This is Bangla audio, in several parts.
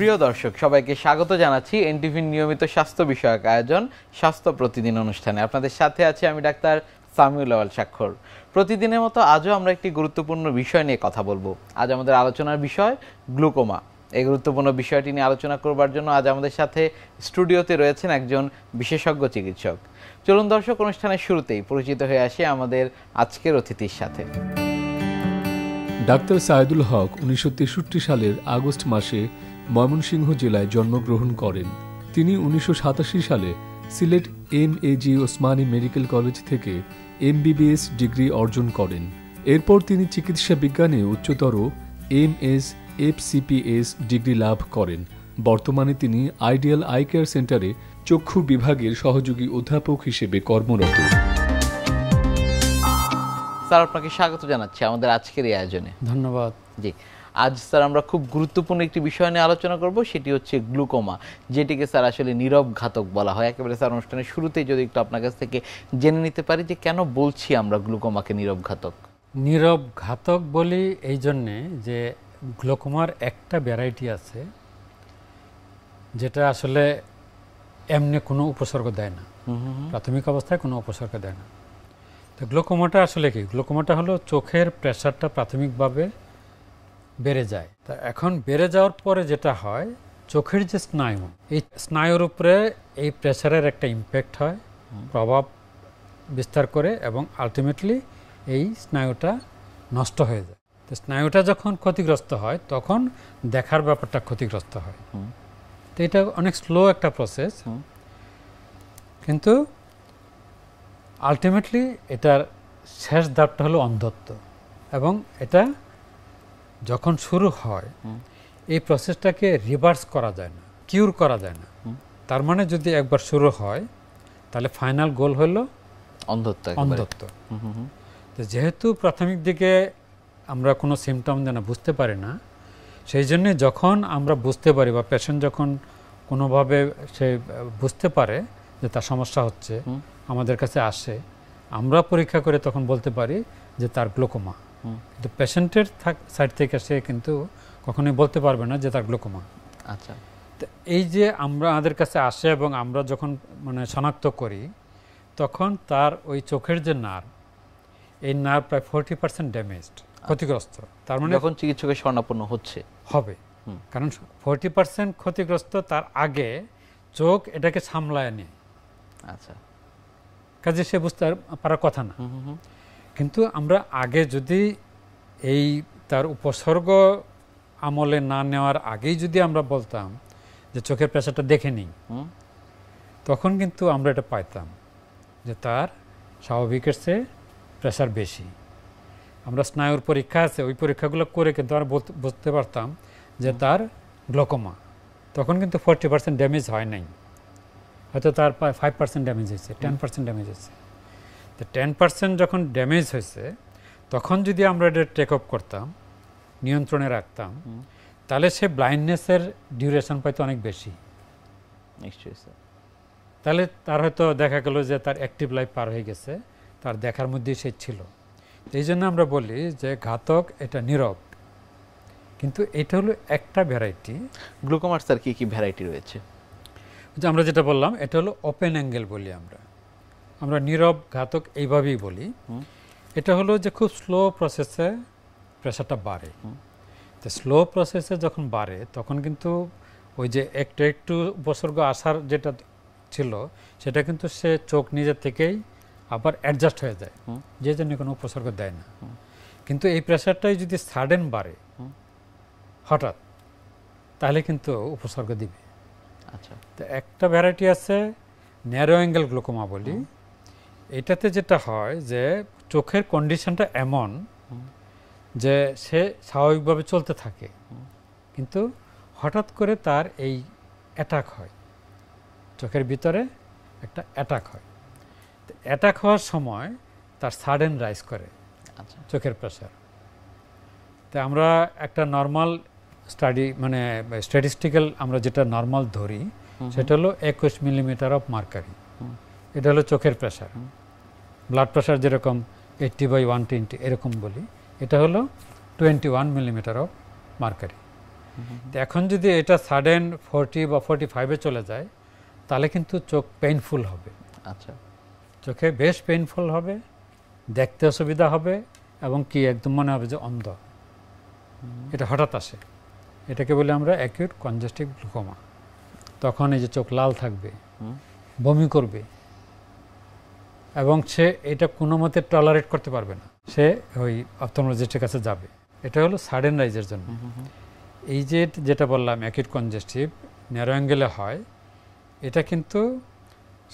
প্রিয় দর্শক সবাইকে স্বাগত জানাচ্ছি এনটিভির নিয়মিত স্বাস্থ্য বিষয়ক আয়োজন স্বাস্থ্য প্রতিদিন অনুষ্ঠানে। আপনাদের সাথে আছি আমি ডাক্তার সামিউল আওয়াল স্বাক্ষর। প্রতিদিনের মতো আজও আমরা একটি গুরুত্বপূর্ণ বিষয় নিয়ে কথা বলবো। আজ আমাদের আলোচনার বিষয় গ্লুকোমা। এই গুরুত্বপূর্ণ বিষয়টি নিয়ে আলোচনা করবার জন্য আজ আমাদের সাথে স্টুডিওতে রয়েছেন একজন বিশেষজ্ঞ চিকিৎসক। চলুন দর্শক, অনুষ্ঠানের শুরুতেই পরিচিত হয়ে আসি আমাদের আজকের অতিথির সাথে। ডাক্তার সায়েদুল হক 1963 সালের আগস্ট মাসে ময়মনসিংহ জেলায় জন্মগ্রহণ করেন। তিনি 1987 সালে সিলেট এম.এ.জি. ওসমানী মেডিকেল কলেজ থেকে এমবিবিএস ডিগ্রি অর্জন করেন। এরপর তিনি চিকিৎসা বিজ্ঞানে উচ্চতর এম.এস. এফ.সি.পি.এস. ডিগ্রি লাভ করেন। বর্তমানে তিনি আইডিয়াল আই কেয়ার সেন্টারে চক্ষু বিভাগের সহযোগী অধ্যাপক হিসেবে কর্মরত। স্যার, আপনাকে স্বাগত জানাচ্ছি আমাদের আজকের এই আয়োজনে। ধন্যবাদ। জি, আজ স্যার আমরা খুব গুরুত্বপূর্ণ একটি বিষয় নিয়ে আলোচনা করব, সেটি হচ্ছে গ্লুকোমা, যেটিকে স্যার আসলে নীরব ঘাতক বলা হয়। একেবারে স্যার অনুষ্ঠানের শুরুতেই যদি একটু আপনার কাছ থেকে জেনে নিতে পারি যে কেন বলছি আমরা গ্লুকোমাকে নীরব ঘাতক। নীরব ঘাতক বলি এই জন্যে যে গ্লুকোমার একটা ভ্যারাইটি আছে যেটা আসলে এমনি কোনো উপসর্গ দেয় না, প্রাথমিক অবস্থায় কোনো উপসর্গ দেয় না। তো গ্লুকোমাটা আসলে কি? গ্লুকোমাটা হলো চোখের প্রেশারটা প্রাথমিকভাবে বেড়ে যায়। তা এখন বেড়ে যাওয়ার পরে যেটা হয়, চোখের যে স্নায়ু, এই স্নায়ুর উপরে এই প্রেশারের একটা ইম্প্যাক্ট হয়, প্রভাব বিস্তার করে এবং আলটিমেটলি এই স্নায়ুটা নষ্ট হয়ে যায়। তো স্নায়ুটা যখন ক্ষতিগ্রস্ত হয় তখন দেখার ব্যাপারটা ক্ষতিগ্রস্ত হয়। তো এটা অনেক স্লো একটা প্রসেস, কিন্তু আলটিমেটলি এটার শেষ ধাপটা হলো অন্ধত্ব। এবং এটা যখন শুরু হয় এই প্রসেসটাকে রিভার্স করা যায় না, কিউর করা যায় না। তার মানে যদি একবার শুরু হয় তাহলে ফাইনাল গোল হলো অন্ধত্ব। তো যেহেতু প্রাথমিক দিকে আমরা কোনো সিমটম যেন বুঝতে পারি না, সেই জন্যে যখন আমরা বুঝতে পারি বা পেশেন্ট যখন কোনোভাবে সে বুঝতে পারে যে তার সমস্যা হচ্ছে, আমাদের কাছে আসে, আমরা পরীক্ষা করে তখন বলতে পারি যে তার গ্লুকোমা। কিন্তু পেশেন্টের সাইড থেকে সে কিন্তু কখনোই বলতে পারবে না যে তার গ্লুকোমা। আচ্ছা, তো এই যে আমাদের কাছে আসে এবং আমরা যখন মানে শনাক্ত করি, তখন তার ওই চোখের যে নার্ভ, এই নার্ভ প্রায় 40% ড্যামেজড, ক্ষতিগ্রস্ত। তার মানে যখন চিকিৎসকের শরণাপন্ন হবে, কারণ 40% ক্ষতিগ্রস্ত, তার আগে চোখ এটাকে সামলায় নেয়। আচ্ছা, কাজে সে বুঝতে পারার কথা না। কিন্তু আমরা আগে যদি এই তার উপসর্গ আমলে না নেওয়ার আগেই যদি আমরা বলতাম যে চোখের প্রেশারটা দেখে নিই, তখন কিন্তু আমরা এটা পাইতাম যে তার স্বাভাবিকের চেয়ে প্রেশার বেশি। আমরা স্নায়ুর পরীক্ষা আছে, ওই পরীক্ষাগুলো করে কিন্তু আমরা বুঝতে পারতাম যে তার গ্লুকোমা। তখন কিন্তু 40% ড্যামেজ হয় নাই, হয়তো তার 5% ড্যামেজ হয়েছে, 10% ড্যামেজ হয়েছে। তো 10% যখন ড্যামেজ হয়েছে, তখন যদি আমরা এটা টেক আপ করতাম, নিয়ন্ত্রণে রাখতাম, তাহলে সে ব্লাইন্ডনেসের ডিউরেশন পাইতো অনেক বেশি। নিশ্চয়ই স্যার। তাহলে তার হয়তো দেখা গেল যে তার অ্যাক্টিভ লাইফ পার হয়ে গেছে, তার দেখার মধ্যেই সে ছিল। এই জন্য আমরা বলি যে ঘাতক এটা নীরব, কিন্তু এটা হলো একটা ভ্যারাইটি। গ্লুকোমার স্যার কি কি ভ্যারাইটি রয়েছে? যে আমরা যেটা বললাম, এটা হলো ওপেন অ্যাঙ্গেল বলি আমরা নীরব ঘাতক এইভাবেই বলি। এটা হলো যে খুব স্লো প্রসেসে প্রেশারটা বাড়ে। তো স্লো প্রসেসে যখন বাড়ে তখন কিন্তু ওই যে একটু একটু উপসর্গ আসার যেটা ছিল, সেটা কিন্তু সে চোখ নিজের থেকেই আবার অ্যাডজাস্ট হয়ে যায়, যে জন্য কোনো উপসর্গ দেয় না। কিন্তু এই প্রেশারটাই যদি সাডেন বাড়ে হঠাৎ, তাহলে কিন্তু উপসর্গ দিবে। আচ্ছা, তো একটা ভ্যারাইটি আছে ন্যারো অ্যাঙ্গেল গ্লুকোমা বলি। এটাতে যেটা হয় যে চোখের কন্ডিশনটা এমন যে সে স্বাভাবিকভাবে চলতে থাকে, কিন্তু হঠাৎ করে তার এই অ্যাটাক হয়, চোখের ভিতরে একটা অ্যাটাক হয়। তো অ্যাটাক হওয়ার সময় তার সাডেন রাইজ করে চোখের প্রেশার। তো আমরা একটা নর্মাল স্টাডি মানে স্ট্যাটিস্টিক্যাল আমরা যেটা নর্মাল ধরি, সেটা হলো 21 মিলিমিটার অফ মার্কারি। এটা হলো চোখের প্রেশার। ব্লাড প্রেশার যেরকম 80/120 এরকম বলি, এটা হলো 21 মিলিমিটার অফ মার্কারি। তো এখন যদি এটা সাডেন 40 বা 45-এ চলে যায় তাহলে কিন্তু চোখ পেইনফুল হবে। আচ্ছা, চোখে বেশ পেইনফুল হবে, দেখতে অসুবিধা হবে এবং কি একদম মনে হবে যে অন্ধ। এটা হঠাৎ আসে, এটাকে বলে আমরা অ্যাকিউট কনজেস্টিভ গ্লুকোমা। তখন এই যে চোখ লাল থাকবে, বমি করবে এবং সে এটা কোনো মতে টলারেট করতে পারবে না, সে ওই অপথলমোলজিস্টের কাছে যাবে। এটা হলো সাডেন রাইজের জন্য। এই যে যেটা বললাম অ্যাকিউট কনজেস্টিভ ন্যারো অ্যাঙ্গেলে হয়, এটা কিন্তু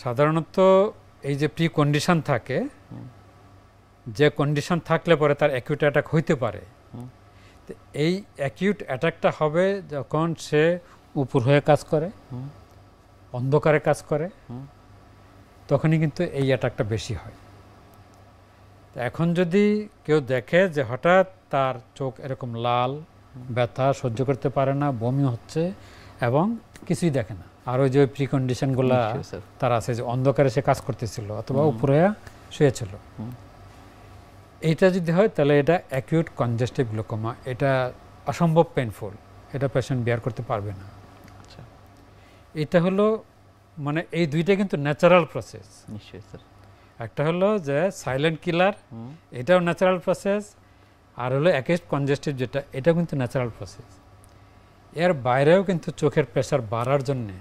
সাধারণত এই যে প্রি কন্ডিশন থাকে, যে কন্ডিশন থাকলে পরে তার অ্যাকিউট অ্যাটাক হইতে পারে। এই অ্যাকিউট অ্যাটাকটা হবে যখন সে উপর হয়ে কাজ করে, অন্ধকারে কাজ করে, তখনই কিন্তু এই অ্যাটাকটা বেশি হয়। এখন যদি কেউ দেখে যে হঠাৎ তার চোখ এরকম লাল, ব্যথা সহ্য করতে পারে না, বমি হচ্ছে এবং কিছুই দেখে না, আর ওই যে ওই প্রিকন্ডিশনগুলা তার আছে, যে অন্ধকারে সে কাজ করতেছিল অথবা উপরে শুয়েছিল, এইটা যদি হয় তাহলে এটা অ্যাকিউট কনজেস্টিভ গ্লুকোমা। এটা অসম্ভব পেইনফুল, এটা পেশেন্ট বেয়ার করতে পারবে না। এটা হলো মানে এই দুইটা কিন্তু ন্যাচারাল প্রসেস। নিশ্চয়ই স্যার। একটা হলো যে সাইলেন্ট কিলার, এটাও ন্যাচারাল প্রসেস, আর হলো অ্যাকিউট কনজেস্টিভ যেটা, এটাও কিন্তু ন্যাচারাল প্রসেস। এর বাইরেও কিন্তু চোখের প্রেশার বাড়ার জন্যে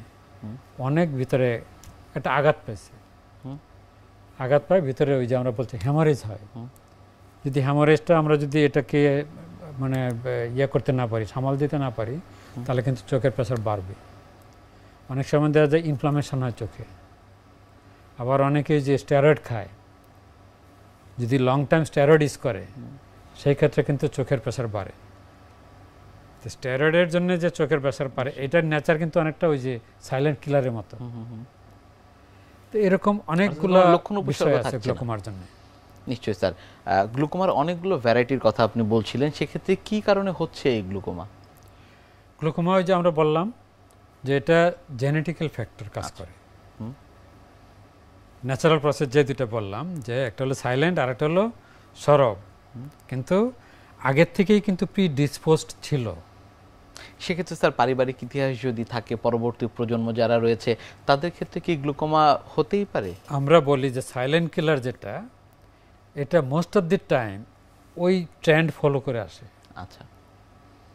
অনেক ভিতরে একটা আঘাত পেয়েছে, আঘাত পায় ভিতরে, ওই যে আমরা বলছি হ্যামারেজ হয়। যদি হ্যামারেজটা আমরা যদি এটাকে মানে ইয়ে করতে না পারি, সামাল দিতে না পারি, তাহলে কিন্তু চোখের প্রেশার বাড়বে। অনেক সময় দেখা যায় ইনফ্লামেশন হয় চোখে। আবার অনেকে যে স্টেরয়েড খায়, যদি লং টাইম স্টেরয়েড ইউজ করে, সেই ক্ষেত্রে কিন্তু চোখের প্রেশার বাড়ে। তো স্টেরয়েডের জন্য যে চোখের প্রেশার বাড়ে, এটার নেচার কিন্তু অনেকটা ওই যে সাইলেন্ট কিলারের মতো। তো এরকম অনেকগুলো বিষয় আছে গ্লুকোমার জন্য। নিশ্চয়ই স্যার। গ্লুকোমার অনেকগুলো ভ্যারাইটির কথা আপনি বলছিলেন, সেক্ষেত্রে কি কারণে হচ্ছে এই গ্লুকোমা? গ্লুকোমা ওই যে আমরা বললাম যে এটা জেনেটিক্যাল ফ্যাক্টর কাজ করে। ন্যাচারাল প্রসেস যে দুটো বললাম, যে একটা হলো সাইলেন্ট আর একটা হলো সরব, কিন্তু আগের থেকেই কিন্তু প্রিডিসপোজড ছিল। সেক্ষেত্রে স্যার পারিবারিক ইতিহাস যদি থাকে, পরবর্তী প্রজন্ম যারা রয়েছে তাদের ক্ষেত্রে কি গ্লুকোমা হতেই পারে? আমরা বলি যে সাইলেন্ট কিলার যেটা, এটা মোস্ট অফ দি টাইম ওই ট্রেন্ড ফলো করে আসে। আচ্ছা।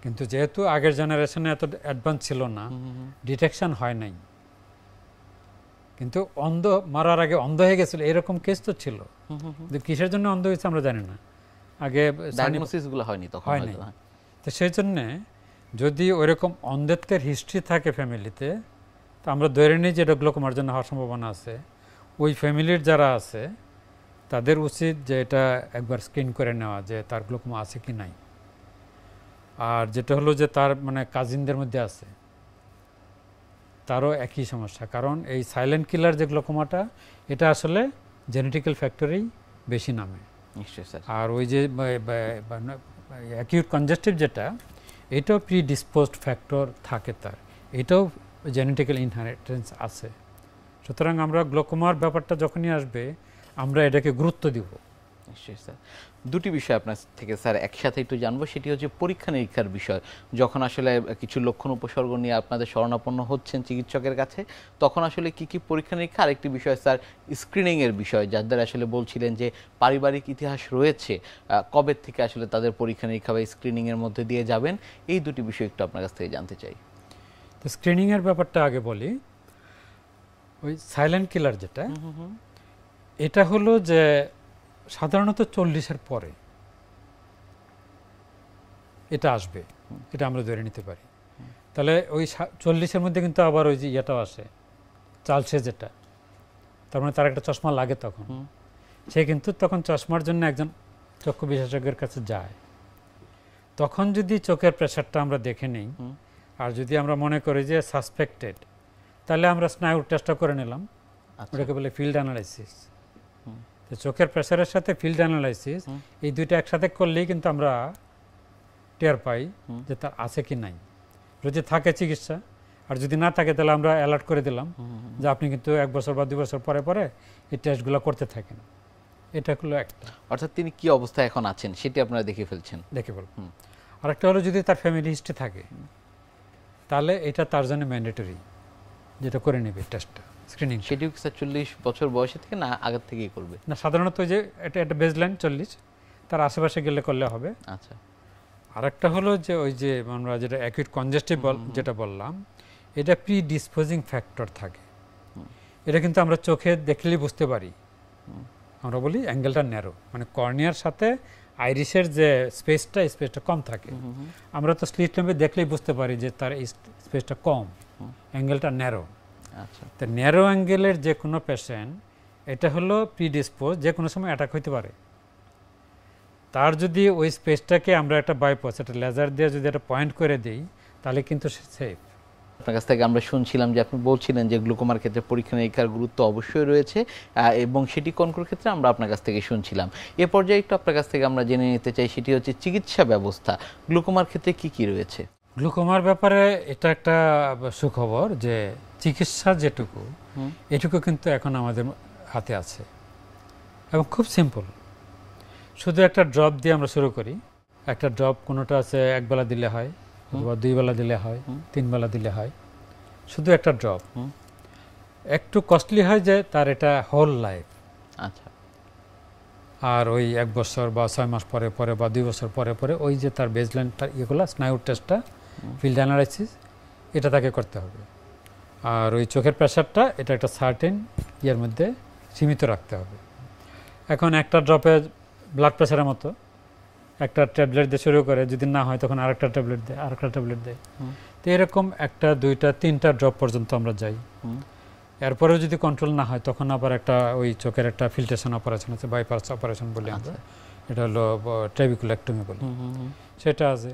কিন্তু যেহেতু আগের জেনারেশনে এত অ্যাডভান্স ছিল না, ডিটেকশন হয় নাই, কিন্তু অন্ধ মারার আগে অন্ধ হয়ে গেছিল, এরকম কেস তো ছিল। কিন্তু কিসের জন্য অন্ধ হয়েছে আমরা জানি না, আগে ডায়াগনোসিসগুলো হয়নি তখন। হয়নি। তো সেই জন্যে যদি ওইরকম অন্ধত্বের হিস্ট্রি থাকে ফ্যামিলিতে, তো আমরা ধরে নিই যে এটা গ্লুকোমার জন্য হওয়ার সম্ভাবনা আছে। ওই ফ্যামিলির যারা আছে তাদের উচিত যে এটা একবার স্ক্রিন করে নেওয়া, যে তার গ্লুকোমা আছে কি নাই। আর যেটা হলো যে তার মানে কাজিনদের মধ্যে আছে, তারও একই সমস্যা, কারণ এই সাইলেন্ট কিলার যে গ্লুকোমাটা, এটা আসলে জেনেটিক্যাল ফ্যাক্টরেই বেশি নামে। নিশ্চয়ই স্যার। আর ওই যে অ্যাকিউট কনজেস্টিভ যেটা, এটাও প্রিডিসপোজড ফ্যাক্টর থাকে তার, এটাও জেনেটিক্যাল ইনহেরিটেন্স আছে। সুতরাং আমরা গ্লুকোমার ব্যাপারটা যখনই আসবে আমরা এটাকে গুরুত্ব দিব। নিশ্চয়ই স্যার। দুটি বিষয় আপনার থেকে স্যার একসাথে একটু জানবো, সেটি হচ্ছে পরীক্ষা নিরীক্ষার বিষয়। যখন আসলে কিছু লক্ষণ উপসর্গ নিয়ে আপনাদের শরণাপন্ন হচ্ছেন চিকিৎসকের কাছে, তখন আসলে কি কি পরীক্ষা নিরীক্ষা, আরেকটি বিষয় স্যার স্ক্রিনিংয়ের বিষয়, যাদের আসলে বলছিলেন যে পারিবারিক ইতিহাস রয়েছে, কবে থেকে আসলে তাদের পরীক্ষা নিরীক্ষা বা স্ক্রিনিংয়ের মধ্যে দিয়ে যাবেন, এই দুটি বিষয় একটু আপনার কাছ থেকে জানতে চাই। তো স্ক্রিনিংয়ের ব্যাপারটা আগে বলি। ওই সাইলেন্ট কিলার যেটা, এটা হলো যে সাধারণত 40-এর পরে এটা আসবে, এটা আমরা ধরে নিতে পারি। তাহলে ওই 40-এর মধ্যে কিন্তু আবার ওই যে ইয়েটাও আসে, চালসে যেটা, তার মানে তার একটা চশমা লাগে, তখন সে কিন্তু তখন চশমার জন্য একজন চক্ষু বিশেষজ্ঞের কাছে যায়। তখন যদি চোখের প্রেশারটা আমরা দেখে নিই, আর যদি আমরা মনে করি যে সাসপেক্টেড, তাহলে আমরা স্নায়ুর টেস্টটা করে নিলাম, ওটাকে বলে ফিল্ড অ্যানালাইসিস। তো চোখের প্রেশারের সাথে ফিল্ড অ্যানালাইসিস, এই দুইটা একসাথে করলেই কিন্তু আমরা টের পাই যে তার আছে কি নাই। যদি থাকে চিকিৎসা, আর যদি না থাকে তাহলে আমরা অ্যালার্ট করে দিলাম যে আপনি কিন্তু 1 বছর বা 2 বছর পরে পরে এই টেস্টগুলো করতে থাকেন। এটা হলো একটা। অর্থাৎ তিনি কি অবস্থায় এখন আছেন সেটি আপনারা দেখে ফেলছেন, দেখে বলব। আরেকটা হলো যদি তার ফ্যামিলি হিস্ট্রি থাকে, তাহলে এটা তার জন্য ম্যান্ডেটরি, যেটা করে নেবে টেস্টটা, স্ক্রিনিং। সেটিও 40 বছর বয়সে থেকে না আগের থেকেই করবে? না, সাধারণত যে এটা একটা বেসলাইন 40, তার আশেপাশে গেলে করলে হবে। আচ্ছা। আরেকটা হলো যে ওই যে আমরা যেটা অ্যাকিউট কনজেস্টিভ যেটা বললাম, এটা প্রি ডিসপোজিং ফ্যাক্টর থাকে। এটা কিন্তু আমরা চোখে দেখলেই বুঝতে পারি। আমরা বলি অ্যাঙ্গেলটা ন্যারো, মানে কর্নিয়ার সাথে আইরিসের যে স্পেসটা কম থাকে। আমরা তো স্লিট ল্যাম্পে দেখলেই বুঝতে পারি যে তার এই স্পেসটা কম, অ্যাঙ্গেলটা ন্যারো। আচ্ছা। তো ন্যারো অ্যাঙ্গেলের যে কোনো পেশেন্ট, এটা হলো প্রিডিসপোজ, যে কোনো সময় অ্যাটাক হইতে পারে। তার যদি ওই স্পেসটাকে আমরা একটা বাইপাস, একটা লেজার দিয়ে যদি একটা পয়েন্ট করে দিই, তাহলে কিন্তু সেফ। আপনার কাছ থেকে আমরা শুনছিলাম যে আপনি বলছিলেন যে গ্লুকোমার ক্ষেত্রে পরীক্ষা নিরীক্ষার গুরুত্ব অবশ্যই রয়েছে, এবং সেটি কোন কোন ক্ষেত্রে আমরা আপনার কাছ থেকে শুনছিলাম। এ পর্যায়ে একটু আপনার কাছ থেকে আমরা জেনে নিতে চাই, সেটি হচ্ছে চিকিৎসা ব্যবস্থা গ্লুকোমার ক্ষেত্রে কি কি রয়েছে? গ্লুকোমার ব্যাপারে এটা একটা সুখবর যে চিকিৎসা যেটুকু, এটুকু কিন্তু এখন আমাদের হাতে আছে এবং খুব সিম্পল। শুধু একটা ড্রপ দিয়ে আমরা শুরু করি। একটা ড্রপ কোনোটা আছে একবেলা দিলে হয়, অথবা 2 বেলা দিলে হয়, 3 বেলা দিলে হয়। শুধু একটা ড্রপ একটু কস্টলি হয় যে তার এটা হোল লাইফ। আচ্ছা। আর ওই 1 বছর বা 6 মাস পরে পরে বা 2 বছর পরে পরে ওই যে তার বেসলাইন, তার ইয়েগুলো স্নায়ুর টেস্টটা, ফিল্ড অ্যানালাইসিস, এটা তাকে করতে হবে। আর ওই চোখের প্রেশারটা এটা একটা সার্টেন ইয়ের মধ্যে সীমিত রাখতে হবে। এখন একটা ড্রপে ব্লাড প্রেশারের মতো একটা ট্যাবলেট দিয়ে শুরু করে, যদি না হয় তখন আরেকটা ট্যাবলেট দেয়, আরেকটা ট্যাবলেট দেয়। তো এরকম 1টা 2টা 3টা ড্রপ পর্যন্ত আমরা যাই। এরপরেও যদি কন্ট্রোল না হয়, তখন আবার একটা ওই চোখের একটা ফিল্ট্রেশন অপারেশন আছে, বাইপাস অপারেশন বলি আমরা, এটা হলো ট্রেবিকুলেক্টমি বলি, সেটা আছে।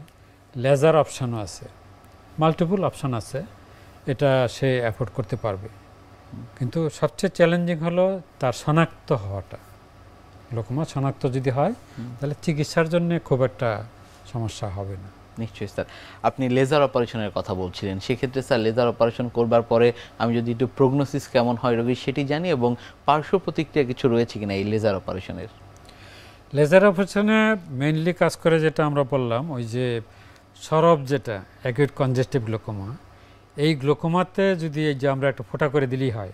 লেজার অপশানও আছে, মাল্টিপল অপশান আছে, এটা সে অ্যাফোর্ড করতে পারবে। কিন্তু সবচেয়ে চ্যালেঞ্জিং হলো তার শনাক্ত হওয়াটা। গ্লুকোমা শনাক্ত যদি হয়, তাহলে চিকিৎসার জন্য খুব একটা সমস্যা হবে না। নিশ্চয়ই স্যার। আপনি লেজার অপারেশনের কথা বলছিলেন, সেক্ষেত্রে স্যার লেজার অপারেশন করবার পরে আমি যদি একটু প্রগনোসিস কেমন হয় রোগীর সেটি জানি, এবং পার্শ্ব প্রতিক্রিয়া কিছু রয়েছে কিনা এই লেজার অপারেশনের? লেজার অপারেশনে মেইনলি কাজ করে যেটা আমরা বললাম, ওই যে সরব যেটা অ্যাকিউট কনজেস্টিভ গ্লুকোমা, এই গ্লুকোমাতে যদি এই যে আমরা একটা ফোঁটা করে দিলেই হয়,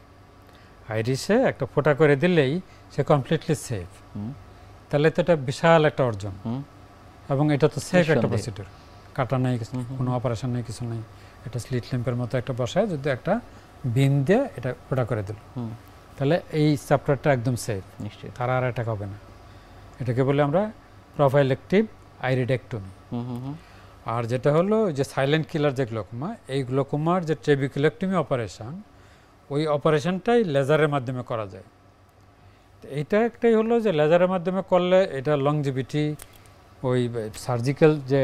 আইরিসে একটা ফোঁটা করে দিলেই সে কমপ্লিটলি সেফ, তাহলে তো এটা বিশাল একটা অর্জন। এবং এটা তো সেফ একটা প্রসিডিউর, কাটা নেই, কোনো অপারেশন নেই, কিছু নেই। এটা স্লিট ল্যাম্পের মতো একটা বসায় যদি একটা বিন দিয়ে এটা ফোঁটা করে দিল, তাহলে এই চ্যাপ্টারটা একদম সেফ, নিশ্চয়ই তার আর অ্যাটাক হবে না। এটাকে বলে আমরা প্রোফাইলেকটিভ আইরিডেক্টমি। আর যেটা হলো যে সাইলেন্ট কিলার যে গ্লুকোমা, এই গ্লুকোমার যে ট্রেবিকুলেক্টমি অপারেশন, ওই অপারেশনটাই লেজারের মাধ্যমে করা যায়। তো এইটা একটাই হলো যে লেজারের মাধ্যমে করলে এটা লংজিভিটি, ওই সার্জিক্যাল যে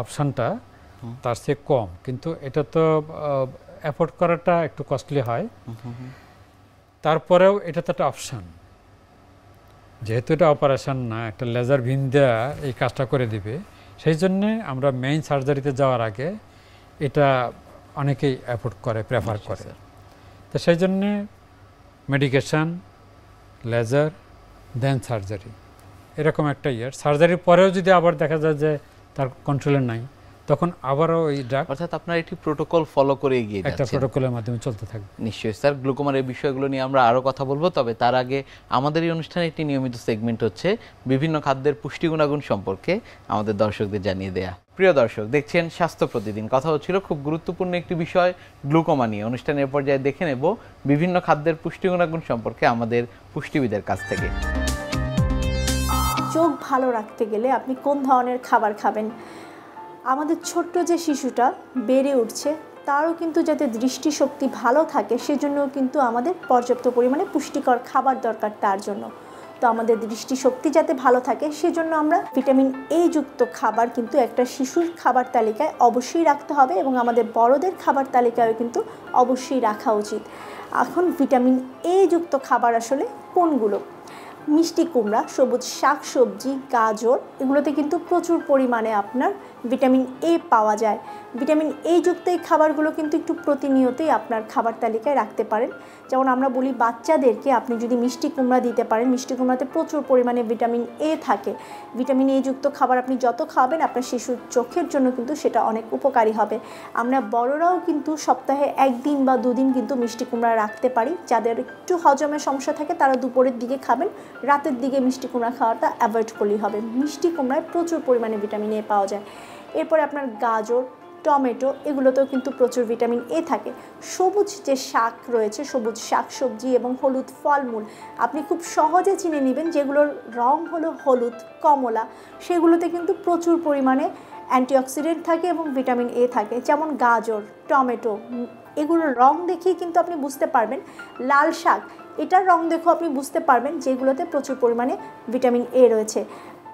অপশানটা তার চেয়ে কম, কিন্তু এটা তো অ্যাফোর্ড করাটা একটু কস্টলি হয়। তারপরেও এটা তো একটা অপশান, যেহেতু এটা অপারেশন না, একটা লেজার ভিন দেওয়া এই কাজটা করে দিবে, সেই জন্যে আমরা মেইন সার্জারিতে যাওয়ার আগে এটা অনেকেই অ্যাফোর্ড করে, প্রেফার করে। তো সেই জন্যে মেডিকেশান, লেজার, দেন সার্জারি, এরকম একটা সার্জারির পরেও যদি আবার দেখা যায় যে তার কন্ট্রোলে নাই, তখন আবারও ওই ড্রাগ, অর্থাৎ আপনার একটি প্রোটোকল ফলো করে এগিয়ে একটা প্রোটোকলের মাধ্যমে চলতে থাকবে। নিশ্চয়ই স্যার, গ্লুকোমার এই বিষয়গুলো নিয়ে আমরা আরও কথা বলবো, তবে তার আগে আমাদের এই অনুষ্ঠানে একটি নিয়মিত সেগমেন্ট হচ্ছে বিভিন্ন খাদ্যের পুষ্টি গুণাগুণ সম্পর্কে আমাদের দর্শকদের জানিয়ে দেয়া। প্রিয় দর্শক, দেখছেন স্বাস্থ্য প্রতিদিন। কথা হচ্ছিল খুব গুরুত্বপূর্ণ একটি বিষয় গ্লুকোমা নিয়ে। অনুষ্ঠানের পর্যায়ে দেখে নেব বিভিন্ন খাদ্যের পুষ্টি গুণাগুণ সম্পর্কে আমাদের পুষ্টিবিদের কাছ থেকে। চোখ ভালো রাখতে গেলে আপনি কোন ধরনের খাবার খাবেন? আমাদের ছোট্ট যে শিশুটা বেড়ে উঠছে, তারও কিন্তু যাতে দৃষ্টিশক্তি ভালো থাকে, সেজন্যও কিন্তু আমাদের পর্যাপ্ত পরিমাণে পুষ্টিকর খাবার দরকার তার জন্য। তো আমাদের দৃষ্টিশক্তি যাতে ভালো থাকে, সেজন্য আমরা ভিটামিন এ যুক্ত খাবার কিন্তু একটা শিশুর খাবার তালিকায় অবশ্যই রাখতে হবে, এবং আমাদের বড়দের খাবার তালিকায় কিন্তু অবশ্যই রাখা উচিত। এখন ভিটামিন এ যুক্ত খাবার আসলে কোনগুলো? মিষ্টি কুমড়া, সবুজ শাক সবজি, গাজর, এগুলোতে কিন্তু প্রচুর পরিমাণে আপনার ভিটামিন এ পাওয়া যায়। ভিটামিন এ যুক্ত এই খাবারগুলো কিন্তু একটু প্রতিনিয়তই আপনার খাবার তালিকায় রাখতে পারেন। যেমন আমরা বলি বাচ্চাদেরকে আপনি যদি মিষ্টি কুমড়া দিতে পারেন, মিষ্টি কুমড়াতে প্রচুর পরিমাণে ভিটামিন এ থাকে। ভিটামিন এ যুক্ত খাবার আপনি যত খাবেন আপনার শিশুর চোখের জন্য কিন্তু সেটা অনেক উপকারী হবে। আমরা বড়রাও কিন্তু সপ্তাহে 1 দিন বা 2 দিন কিন্তু মিষ্টি কুমড়া রাখতে পারি। যাদের একটু হজমের সমস্যা থাকে তারা দুপুরের দিকে খাবেন, রাতের দিকে মিষ্টি কুমড়া খাওয়াটা অ্যাভয়েড করলেই হবে। মিষ্টি কুমড়ায় প্রচুর পরিমাণে ভিটামিন এ পাওয়া যায়। এরপরে আপনার গাজর, টমেটো এগুলোতেও কিন্তু প্রচুর ভিটামিন এ থাকে। সবুজ যে শাক রয়েছে, সবুজ শাকসবজি এবং হলুদ ফলমূল আপনি খুব সহজে চিনে নেবেন যেগুলোর রং হলো হলুদ কমলা, সেগুলোতে কিন্তু প্রচুর পরিমাণে অ্যান্টিঅক্সিডেন্ট থাকে এবং ভিটামিন এ থাকে। যেমন গাজর, টমেটো এগুলোর রং দেখেই কিন্তু আপনি বুঝতে পারবেন। লাল শাক এটার রং দেখেও আপনি বুঝতে পারবেন যেগুলোতে প্রচুর পরিমাণে ভিটামিন এ রয়েছে।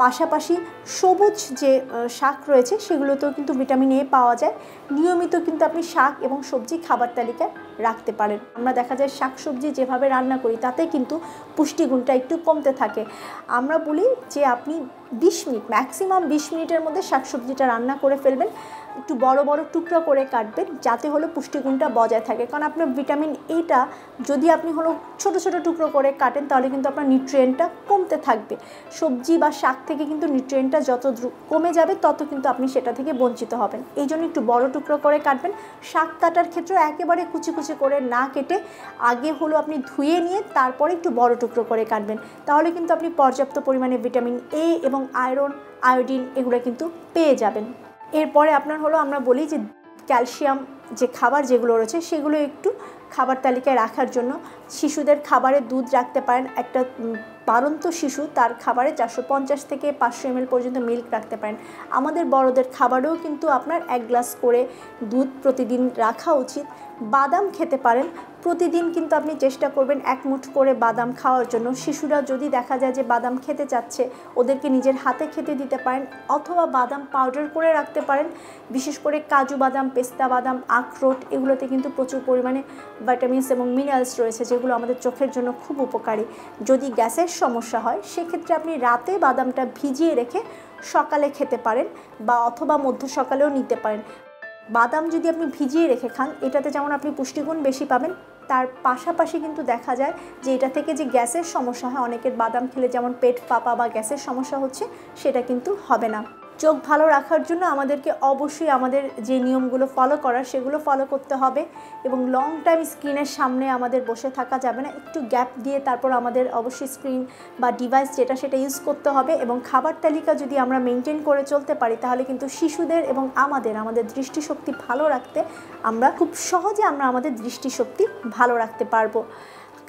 পাশাপাশি সবুজ যে শাক রয়েছে সেগুলোতেও কিন্তু ভিটামিন এ পাওয়া যায়। নিয়মিত কিন্তু আপনি শাক এবং সবজি খাবার তালিকায় রাখতে পারেন। আমরা দেখা যায় শাক সবজি যেভাবে রান্না করি তাতে কিন্তু পুষ্টিগুণটা একটু কমতে থাকে। আমরা বলি যে আপনি 20 মিনিট, ম্যাক্সিমাম 20 মিনিটের মধ্যে শাকসবজিটা রান্না করে ফেলবেন। একটু বড় বড় টুকরো করে কাটবেন যাতে হলো পুষ্টিগুণটা বজায় থাকে। কারণ আপনার ভিটামিন এটা যদি আপনি হলো ছোট ছোট টুকরো করে কাটেন তাহলে কিন্তু আপনার নিউট্রিয়েন্টটা কমতে থাকবে। সবজি বা শাক থেকে কিন্তু নিউট্রিয়েন্টটা যত কমে যাবে তত কিন্তু আপনি সেটা থেকে বঞ্চিত হবেন। এই জন্য একটু বড় টুকরো করে কাটবেন। শাক কাটার ক্ষেত্রে একেবারে কুচি কুচি করে না কেটে আগে হলো আপনি ধুয়ে নিয়ে তারপরে একটু বড় টুকরো করে কাটবেন। তাহলে কিন্তু আপনি পর্যাপ্ত পরিমাণে ভিটামিন এ এবং আয়রন, আয়োডিন এগুলো কিন্তু পেয়ে যাবেন। এরপরে আপনার হলো আমরা বলি যে ক্যালসিয়াম যে খাবার যেগুলো রয়েছে সেগুলো একটু খাবার তালিকায় রাখার জন্য শিশুদের খাবারে দুধ রাখতে পারেন। একটা বাড়ন্ত শিশু তার খাবারে 450 থেকে 500 ml পর্যন্ত মিল্ক রাখতে পারেন। আমাদের বড়দের খাবারেও কিন্তু আপনার 1 গ্লাস করে দুধ প্রতিদিন রাখা উচিত। বাদাম খেতে পারেন প্রতিদিন, কিন্তু আপনি চেষ্টা করবেন 1 মুঠ করে বাদাম খাওয়ার জন্য। শিশুরা যদি দেখা যায় যে বাদাম খেতে চাচ্ছে ওদেরকে নিজের হাতে খেতে দিতে পারেন, অথবা বাদাম পাউডার করে রাখতে পারেন। বিশেষ করে কাজু বাদাম, পেস্তা বাদাম, আখরোট এগুলোতে কিন্তু প্রচুর পরিমাণে ভিটামিনস এবং মিনারেলস রয়েছে যেগুলো আমাদের চোখের জন্য খুব উপকারী। যদি গ্যাসের সমস্যা হয় সেক্ষেত্রে আপনি রাতে বাদামটা ভিজিয়ে রেখে সকালে খেতে পারেন বা অথবা মধ্য সকালেও নিতে পারেন। বাদাম যদি আপনি ভিজিয়ে রেখে খান এটাতে যেমন আপনি পুষ্টিগুণ বেশি পাবেন, তার পাশাপাশি কিন্তু দেখা যায় যে এটা থেকে যে গ্যাসের সমস্যা হয়, অনেকের বাদাম খেলে যেমন পেট ফাঁপা বা গ্যাসের সমস্যা হচ্ছে সেটা কিন্তু হবে না। চোখ ভালো রাখার জন্য আমাদেরকে অবশ্যই আমাদের যে নিয়মগুলো ফলো করার সেগুলো ফলো করতে হবে এবং লং টাইম স্ক্রিনের সামনে আমাদের বসে থাকা যাবে না। একটু গ্যাপ দিয়ে তারপর আমাদের অবশ্যই স্ক্রিন বা ডিভাইস যেটা সেটা ইউজ করতে হবে। এবং খাবার তালিকা যদি আমরা মেনটেন করে চলতে পারি তাহলে কিন্তু শিশুদের এবং আমাদের দৃষ্টিশক্তি ভালো রাখতে আমরা খুব সহজে আমাদের দৃষ্টিশক্তি ভালো রাখতে পারবো।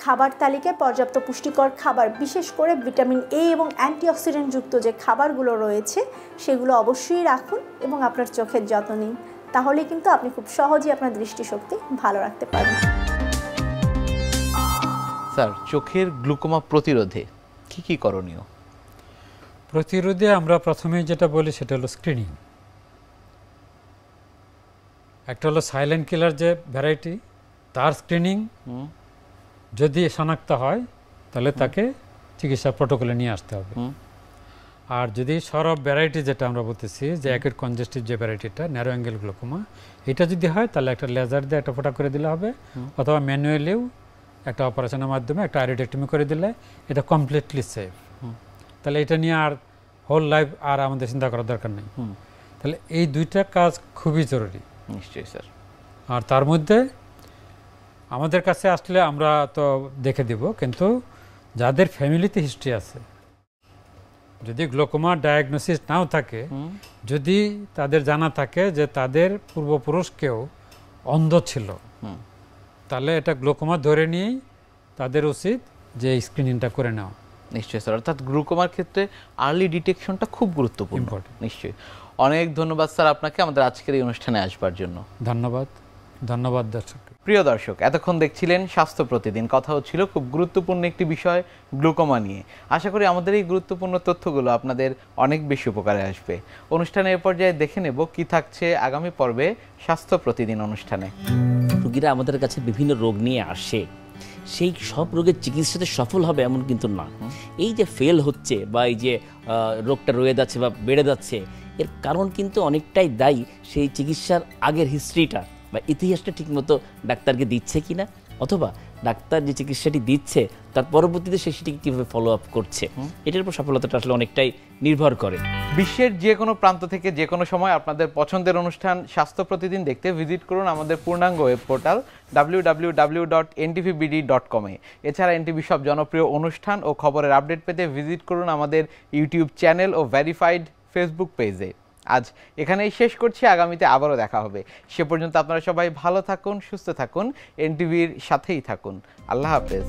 খাবার তালিকায় পর্যাপ্ত পুষ্টিকর খাবার, বিশেষ করে ভিটামিন এ এবং অ্যান্টিঅক্সিডেন্ট যুক্ত যে খাবারগুলো রয়েছে সেগুলো অবশ্যই রাখুন এবং আপনার চোখের যত্ন নিন। তাহলে কিন্তু আপনি খুব সহজেই আপনার দৃষ্টিশক্তি ভালো রাখতে পারবেন। স্যার, চোখের গ্লুকোমা প্রতিরোধে কি কি করণীয়? প্রতিরোধে আমরা প্রথমেই যেটা বলি সেটা হলো স্ক্রিনিং। একটা হলো সাইলেন্ট কিলার যে ভ্যারাইটি, তার স্ক্রিনিং যদি শনাক্ত হয় তাহলে তাকে চিকিৎসা প্রোটোকলে নিয়ে আসতে হবে। আর যদি সরব ভ্যারাইটি যেটা আমরা বলতেছি যে অ্যাকিউট কনজেস্টিভ যে ভ্যারাইটিটা, ন্যারো অ্যাঙ্গেল গ্লুকোমা, এটা যদি হয় তাহলে একটা লেজার দিয়ে একটা ফোঁটা করে দিলে হবে, অথবা ম্যানুয়ালিও একটা অপারেশনের মাধ্যমে একটা আইরিডেক্টমি করে দিলে এটা কমপ্লিটলি সেফ। তাহলে এটা নিয়ে আর হোল লাইফ আর আমাদের চিন্তা করার দরকার নেই। তাহলে এই দুইটা কাজ খুবই জরুরি। নিশ্চয়ই স্যার। আর তার মধ্যে আমাদের কাছে আসলে আমরা তো দেখে দিব, কিন্তু যাদের ফ্যামিলিতে হিস্ট্রি আছে, যদি গ্লোকোমা ডায়াগনোসিস নাও থাকে, যদি তাদের জানা থাকে যে তাদের পূর্বপুরুষ কেউ অন্ধ ছিল, তাহলে এটা গ্লোকোমা ধরে নিয়েই তাদের উচিত যে স্ক্রিনিংটা করে নেওয়া। নিশ্চয়ই স্যার, অর্থাৎ গ্লুকোমার ক্ষেত্রে আর্লি ডিটেকশনটা খুব গুরুত্বপূর্ণ। নিশ্চয়ই। অনেক ধন্যবাদ স্যার আপনাকে আমাদের আজকের এই অনুষ্ঠানে আসবার জন্য। ধন্যবাদ দর্শক। প্রিয় দর্শক, এতক্ষণ দেখছিলেন স্বাস্থ্য প্রতিদিন। কথা হচ্ছিল খুব গুরুত্বপূর্ণ একটি বিষয়, গ্লুকোমা নিয়ে। আশা করি আমাদের এই গুরুত্বপূর্ণ তথ্যগুলো আপনাদের অনেক বেশি উপকারে আসবে। অনুষ্ঠানের এ পর্যায়ে দেখে নেব কি থাকছে আগামী পর্বে স্বাস্থ্য প্রতিদিন অনুষ্ঠানে। রোগীরা আমাদের কাছে বিভিন্ন রোগ নিয়ে আসে, সেই সব রোগের চিকিৎসাতে সফল হবে এমন কিন্তু না। এই যে ফেল হচ্ছে বা এই যে রোগটা রয়ে যাচ্ছে বা বেড়ে যাচ্ছে, এর কারণ কিন্তু অনেকটাই দায়ী সেই চিকিৎসার আগের হিস্ট্রিটা বা ইতিহাসটা ঠিকমতো ডাক্তারকে দিচ্ছে কিনা, অথবা ডাক্তার যে চিকিৎসাটি দিচ্ছে তার পরবর্তীতে সে সেটিকে কীভাবে ফলো আপ করছে, এটার উপর সফলতাটা আসলে অনেকটাই নির্ভর করে। বিশ্বের যে কোনো প্রান্ত থেকে যে কোনো সময় আপনাদের পছন্দের অনুষ্ঠান স্বাস্থ্য প্রতিদিন দেখতে ভিজিট করুন আমাদের পূর্ণাঙ্গ ওয়েব পোর্টাল www.ntvbd.com এ। এছাড়া এনটিভি সব জনপ্রিয় অনুষ্ঠান ও খবরের আপডেট পেতে ভিজিট করুন আমাদের ইউটিউব চ্যানেল ও ভেরিফাইড ফেসবুক পেজে। আজ এখানেই শেষ করছি, আগামীতে আবারও দেখা হবে। সে পর্যন্ত আপনারা সবাই ভালো থাকুন, সুস্থ থাকুন, এনটিভির সাথেই থাকুন। আল্লাহ হাফেজ।